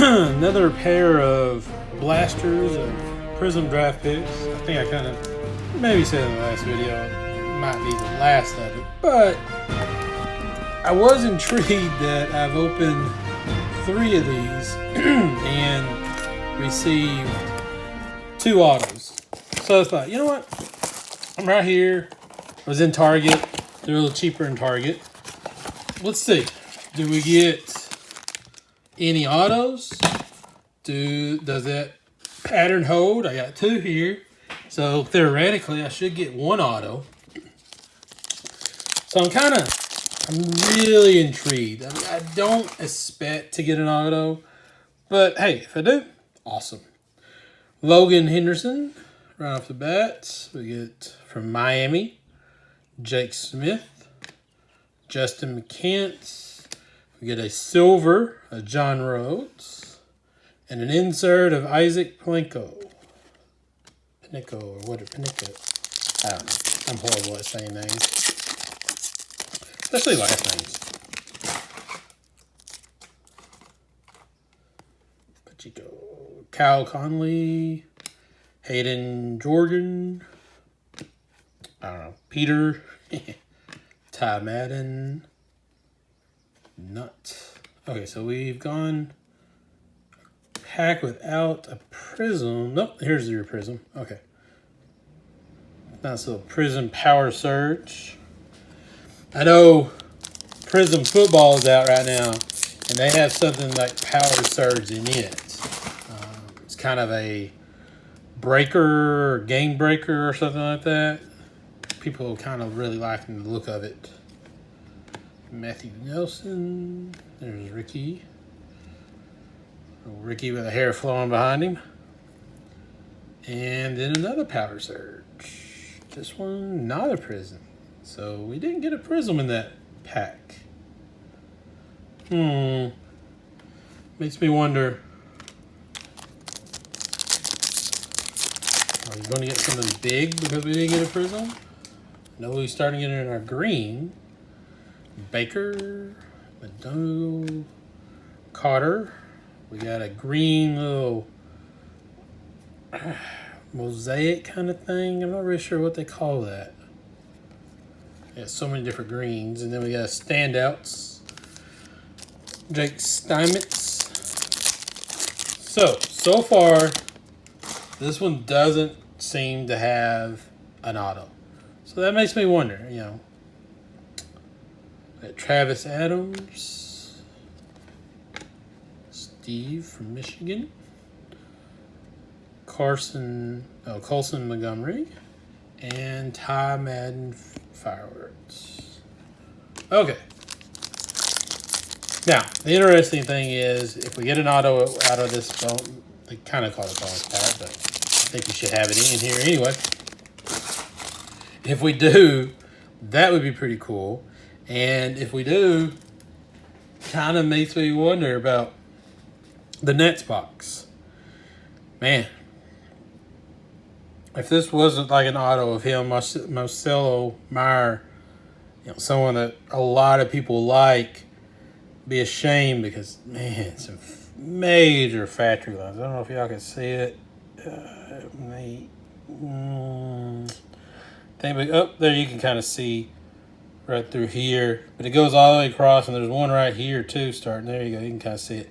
another pair of blasters and Prizm draft picks. I think I kind of maybe said in the last video, it might be the last of it, but I was intrigued that I've opened 3 of these and received 2 autos. So I thought, you know what? I'm right here. I was in Target. They're a little cheaper in Target. Let's see. Do we get any autos? Does that pattern hold? I got 2 here. So theoretically, I should get 1 auto. So I'm really intrigued. I mean, I don't expect to get an auto, but hey, if I do, awesome. Logan Henderson, right off the bat. We get from Miami, Jake Smith, Justin McCants. We get a silver, a John Rhodes, and an insert of Isaac Palenko. Panicco, or what? Panicco. I don't know. I'm horrible at saying names, especially last names. Pachico, Kyle Conley, Hayden Jordan. I don't know. Peter, Ty Madden. Nut. Okay, so we've gone pack without a Prizm. Nope, here's your Prizm. Okay. Nice little Prizm Power Surge. I know Prizm Football is out right now, and they have something like Power Surge in it. It's kind of a breaker or game breaker or something like that. People kind of really liking the look of it. Matthew Nelson. There's Ricky. Ricky with the hair flowing behind him. And then another Power Surge. This one, not a Prizm. So we didn't get a Prizm in that pack. Makes me wonder. Are we going to get something big because we didn't get a Prizm? No, we're starting it in our green. Baker, McDonald, Carter. We got a green little mosaic kind of thing. I'm not really sure what they call that. Yeah, so many different greens. And then we got standouts. Jake Steinmetz. So far, this one doesn't seem to have an auto. So that makes me wonder, you know. Travis Adams, Steve from Michigan, Colson Montgomery, and Ty Madden Fireworks. Okay. Now, the interesting thing is, if we get an auto out of this, they kind of call it bonus pack, but I think you should have it in here anyway. If we do, that would be pretty cool. And if we do, kind of makes me wonder about the Nets box. Man, if this wasn't like an auto of him, Marcelo Meyer, you know, someone that a lot of people like, be a shame because, man, some major factory lines. I don't know if y'all can see it. Up there you can kind of see right through here, but it goes all the way across, and there's one right here too starting. There you go, you can kind of see it.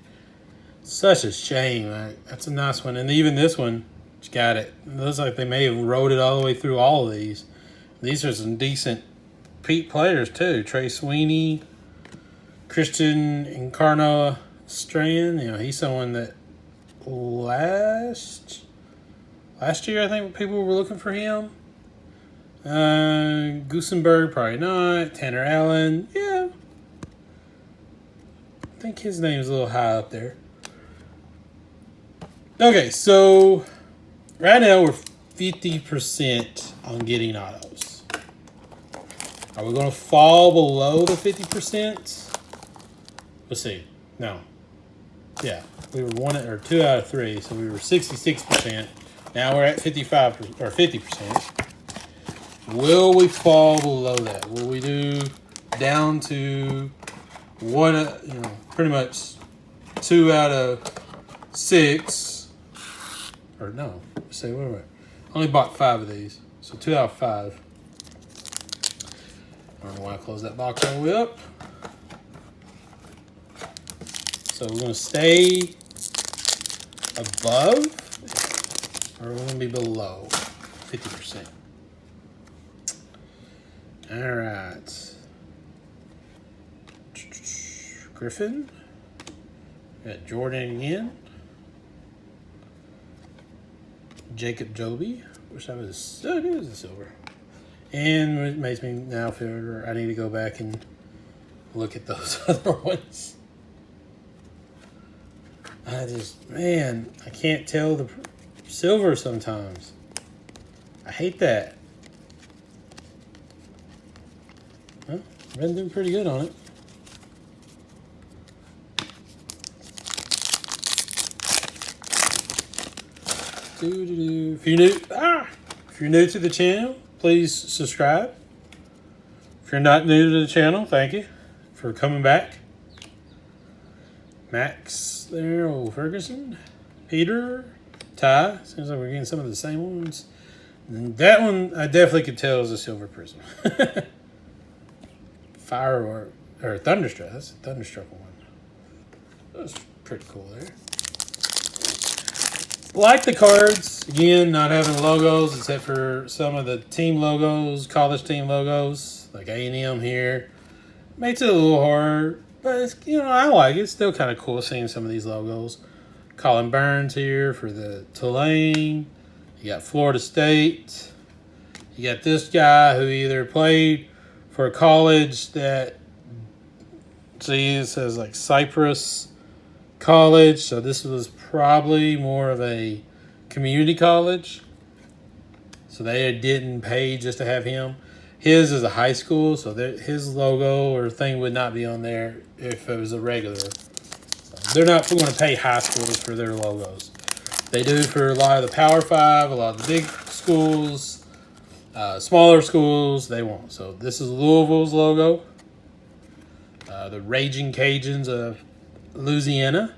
Such a shame. That's a nice one. And even this one, it's got it. It looks like they may have rode it all the way through all of these. These are some decent Pete players too. Trey Sweeney, Christian Incarno Strand. You know, he's someone that last year I think people were looking for him. Gusenberg, probably not. Tanner Allen, yeah. I think his name's a little high up there. Okay, so right now we're 50% on getting autos. Are we going to fall below the 50%? Let's see. No. Yeah, we were 2 out of 3, so we were 66%. Now we're at 55 or 50%. Will we fall below that? Will we do down to pretty much 2 out of 6. Or no, let's see, wait. Only bought 5 of these. So 2 out of 5. I don't know why I closed that box all the way up. So we're going to stay above, or we're going to be below 50%. All right. Griffin. Got Jordan again. Jacob Joby. Wish I was. Oh, it is a silver. And it makes me now feel I need to go back and look at those other ones. Man, I can't tell the silver sometimes. I hate that. Well, I've been doing pretty good on it. If you're new to the channel, please subscribe. If you're not new to the channel, thank you for coming back. Max there, old Ferguson, Peter, Ty. Seems like we're getting some of the same ones. And that one I definitely could tell is a silver prism. Fire or Thunderstruck. That's a Thunderstruck one. That's pretty cool there. Like the cards, again, not having logos except for some of the team logos, college team logos, like A&M here. Makes it a little hard, but it's, I like it. It's still kind of cool seeing some of these logos. Colin Burns here for the Tulane. You got Florida State. You got this guy who either played for a college that, see, it says like Cypress College, so this was probably more of a community college. So they didn't pay just to have him. His is a high school, so his logo or thing would not be on there if it was a regular. They're not going to pay high schools for their logos. They do for a lot of the Power 5, a lot of the big schools, smaller schools, they won't. So this is Louisville's logo. The Raging Cajuns of Louisiana.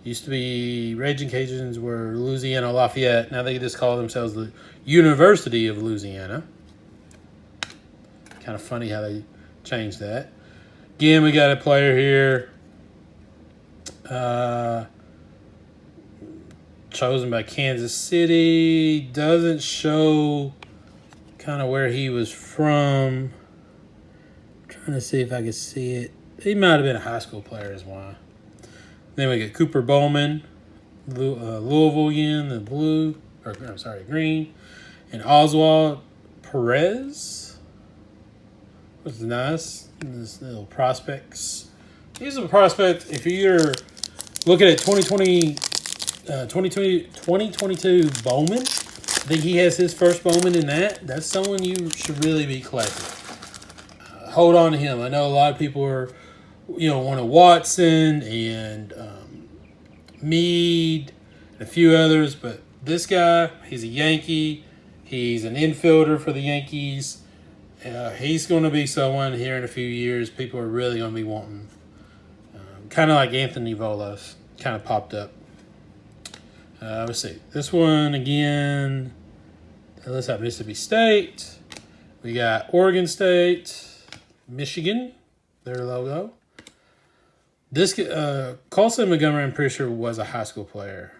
Used to be Raging Cajuns were Louisiana Lafayette. Now they just call themselves the University of Louisiana. Kind of funny how they changed that. Again, we got a player here. Chosen by Kansas City. Doesn't show kind of where he was from. I'm trying to see if I can see it. He might have been a high school player as well. Then we get Cooper Bowman, Louisville again, the blue, or I'm sorry, green, and Oswald Perez, which is nice. This little prospects. He's a prospect. If you're looking at 2022 Bowman, I think he has his first Bowman in that. That's someone you should really be collecting. Hold on to him. I know a lot of people are, want a Watson and Meade and a few others, but this guy, he's a Yankee. He's an infielder for the Yankees. He's going to be someone here in a few years people are really going to be wanting. Kind of like Anthony Volos kind of popped up. Let's see. This one, again, let's have Mississippi State. We got Oregon State, Michigan, their logo. This Colson Montgomery, I'm pretty sure, was a high school player.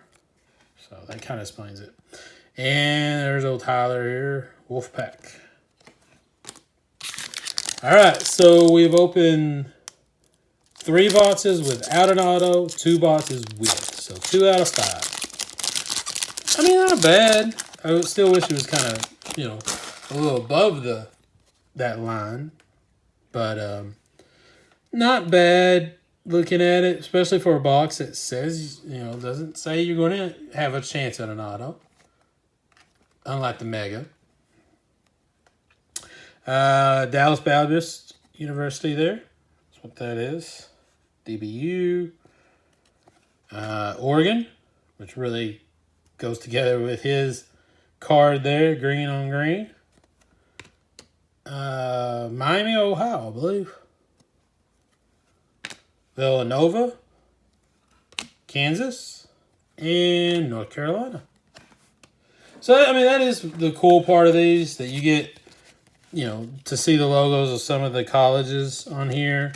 So that kind of explains it. And there's old Tyler here, Wolfpack. All right, so we've opened 3 boxes without an auto, 2 boxes with. So 2 out of 5. I mean, not bad. I still wish it was kind of, a little above that line. But not bad looking at it, especially for a box that says, doesn't say you're going to have a chance at an auto. Unlike the Mega. Dallas Baptist University there. That's what that is. DBU. Oregon, which really goes together with his card there, green on green. Miami, Ohio, I believe. Villanova. Kansas, and North Carolina. So, I mean, that is the cool part of these, that you get, to see the logos of some of the colleges on here.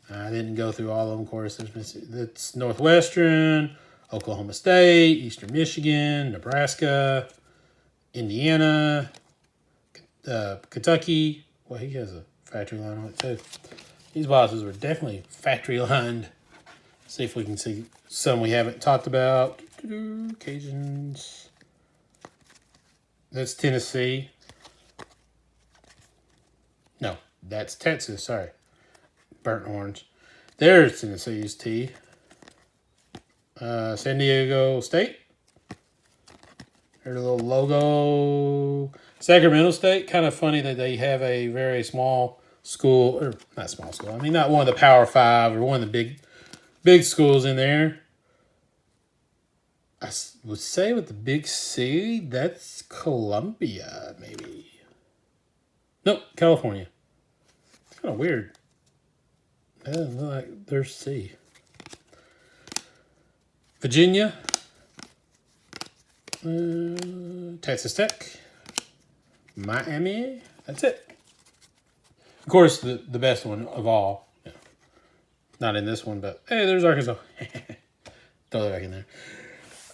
I didn't go through all of them, of course. It's Northwestern, Oklahoma State, Eastern Michigan, Nebraska, Indiana, Kentucky. Well, he has a factory line on it, too. These boxes were definitely factory lined. See if we can see some we haven't talked about. Cajuns. That's Tennessee. No, that's Texas. Sorry. Burnt orange. There's Tennessee's T. San Diego State. There's a little logo. Sacramento State. Kind of funny that they have a very small school, or not small school. I mean, not one of the Power Five or one of the big schools in there. I would say with the big C, that's Columbia, maybe. Nope, California. It's kind of weird. That doesn't look like there's C. Virginia. Texas Tech. Miami. That's it. Of course, the best one of all. Yeah. Not in this one, but hey, there's Arkansas. Throw that back in there.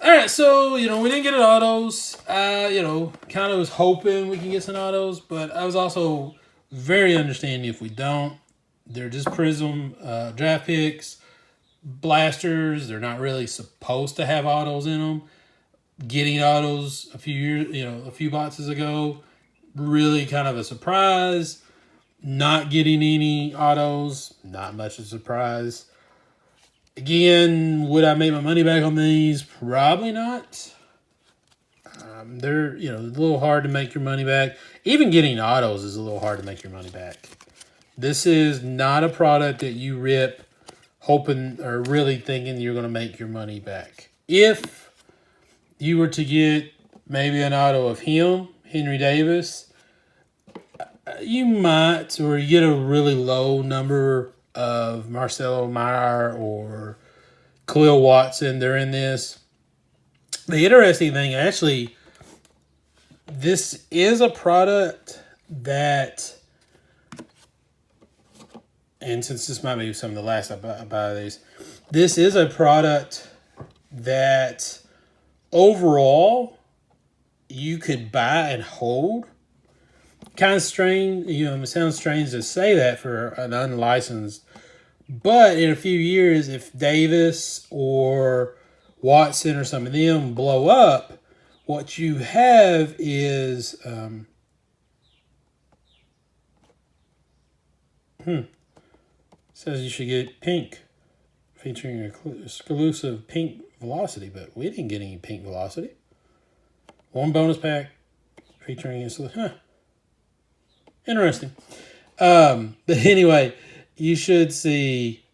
All right, so, we didn't get an autos. Kind of was hoping we can get some autos, but I was also very understanding if we don't. They're just Prizm draft picks, blasters. They're not really supposed to have autos in them. Getting autos a few boxes ago, really kind of a surprise. Not getting any autos, not much of a surprise. Again, would I make my money back on these? Probably not. They're, a little hard to make your money back. Even getting autos is a little hard to make your money back. This is not a product that you rip hoping or really thinking you're going to make your money back. If you were to get maybe an auto of him, Henry Davis, you might, or you get a really low number of Marcelo Meyer or Khalil Watson. They're in this. The interesting thing, actually, this is a product that, and since this might be some of the last I buy these, this is a product that overall you could buy and hold. Kind of strange, it sounds strange to say that for an unlicensed, but in a few years, if Davis or Watson or some of them blow up, what you have is, says you should get pink, featuring exclusive pink velocity, but we didn't get any pink velocity. One bonus pack featuring interesting. But anyway, you should see,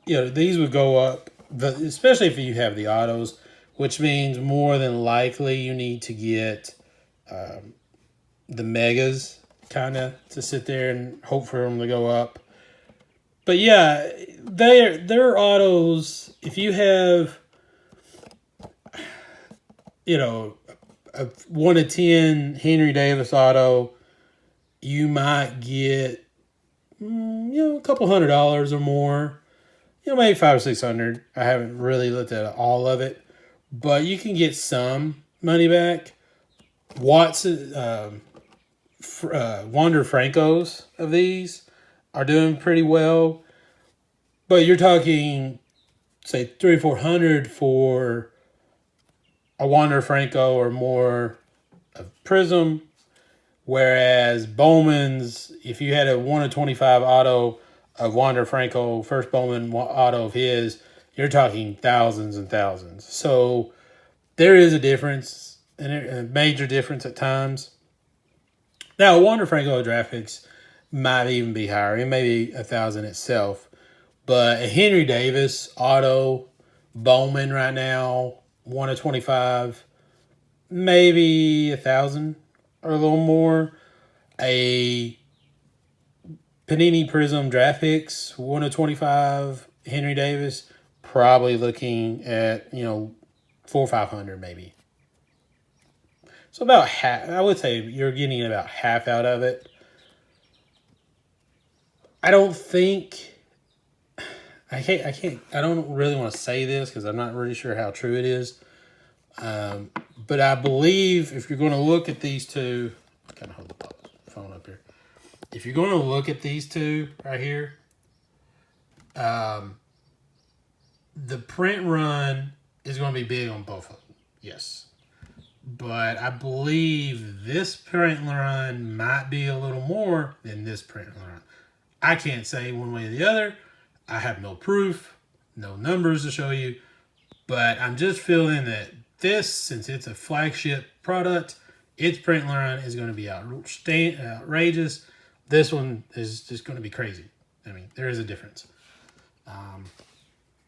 these would go up, especially if you have the autos, which means more than likely you need to get the megas kind of to sit there and hope for them to go up. But yeah, they're autos. If you have, a 1 to 10 Henry Davis auto, you might get, a couple $100 or more, maybe $500 or $600. I haven't really looked at all of it, but you can get some money back. Watson, Wander Francos of these are doing pretty well, but you're talking, say, $300 or $400 for a Wander Franco or more of Prizm. Whereas Bowman's, if you had a 1 of 25 auto of Wander Franco, first Bowman auto of his, you're talking thousands and thousands. So there is a difference, and a major difference at times. Now, a Wander Franco draft picks might even be higher. It may be 1,000 itself. But a Henry Davis auto, Bowman right now, 1 of 25, maybe 1,000. Or a little more. A Panini Prizm draft picks, 1 of 25, Henry Davis, probably looking at, you know, 400 or 500 maybe. So about half, I would say you're getting about half out of it. I don't think, I don't really want to say this because I'm not really sure how true it is. But I believe if you're going to look at these two, kind of hold the phone up here. If you're going to look at these two right here, the print run is going to be big on both of them. Yes. But I believe this print run might be a little more than this print run. I can't say one way or the other. I have no proof, no numbers to show you. But I'm just feeling that this, since it's a flagship product, its print run is going to be outrageous. This one is just going to be crazy. I mean, there is a difference.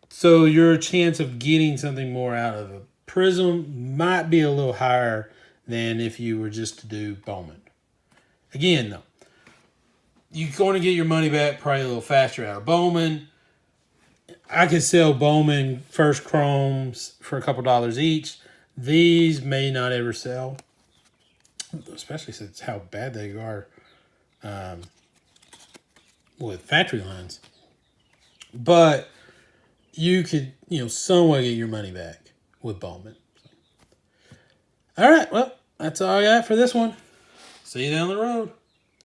So your chance of getting something more out of a Prizm might be a little higher than if you were just to do Bowman. Again, though, you're going to get your money back probably a little faster out of Bowman. I could sell Bowman first chromes for a couple dollars each. These may not ever sell, especially since how bad they are with factory lines. But you could, you know, somewhat get your money back with Bowman. All right, well, that's all I got for this one. See you down the road.